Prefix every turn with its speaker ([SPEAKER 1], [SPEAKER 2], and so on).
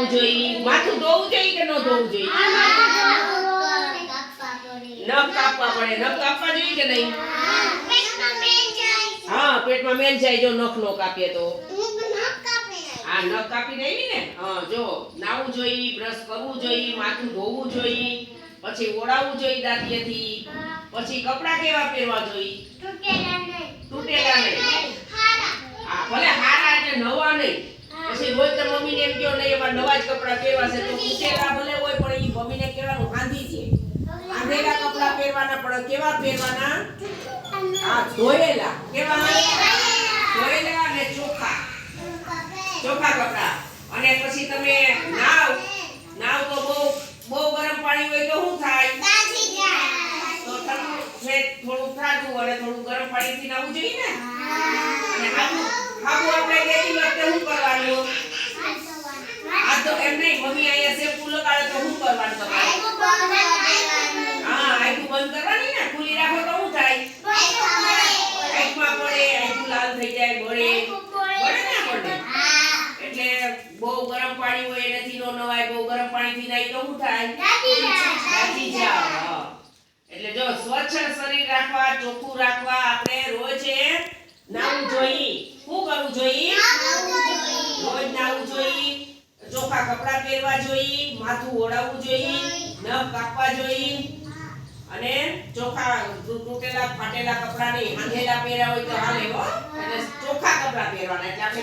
[SPEAKER 1] ઓળાવવું જોઈએ, માથું ધોવું જોઈએ કે ન ધોવું જોઈએ? નખ કાપવા પડે. નખ કાપવા જોઈએ કે નહીં? હા, પેટમાં મેલ જાય જો નખ નો કાપીએ તો. આ નખ કાપી દેવી ને. હા, જો નાવું જોઈએ, બ્રશ કરવું જોઈએ, માથું ધોવું જોઈએ, પછી ઓળાવવું જોઈએ દાંતિયેથી. પછી કપડાં કેવા પહેરવા જોઈએ? તૂટેલા નહીં. હા, ભલે હારા એટલે નવા નહીં. પછી રોજ તો મમ્મીને એમ કહો નહીં એમાં નવા જ કપડાં પહેરવા છે તો તૂટેલા ભલે હોય પણ એ મમ્મીને કહેવાનું હાંધી છે. હાંધેલા કપડાં પહેરવાના પણ કેવા પહેરવાના? હા, ધોયેલા. કેવા? ધોયેલા અને ચોખ્ખા. ચોખ્ખા કપડાં. અને પછી તમે નાવ તો બહુ ગરમ પાણી હોય તો શું થાય? તો થોડું ઠાડું અને થોડું ગરમ પાણીથી નાવું જોઈએ ને. અને હાબુ આપણે લેતી વખતે શું કરવાનું? આ તો એમ નહીં મમ્મી અહીંયા શેમ્પૂ લગાડે તો શું કરવાનું તમારે? હા, આખું બંધ કરવાની ને. ખુલ્લી રાખો તો શું થાય? આંખમાં પડે, આખું લાલ થઈ જાય, બળે ને આપણને. એટલે બહુ ગરમ પાણી હોય એનાથી નો નવાય. બહુ ગરમ પાણીથી નાઈ તો શું થાય? દાજી જાવ. એટલે જો સ્વચ્છ શરીર રાખવા, ચોખ્ખું રાખવા આપણે રોજ નાવું જોઈએ. શું કરવું જોઈએ? રોજ નાવું જોઈએ, ચોખ્ખા કપડાં પહેરવા જોઈએ, માથું ઓળાવવું જોઈએ, નખ કાપવા જોઈએ અને ચોખ્ખા તૂટેલા ફાટેલા કપડાં નહીં, હાંધેલા પહેર્યા હોય તો હાલે હો. એટલે ચોખ્ખા કપડાં પહેરવાના. એટલે આપણે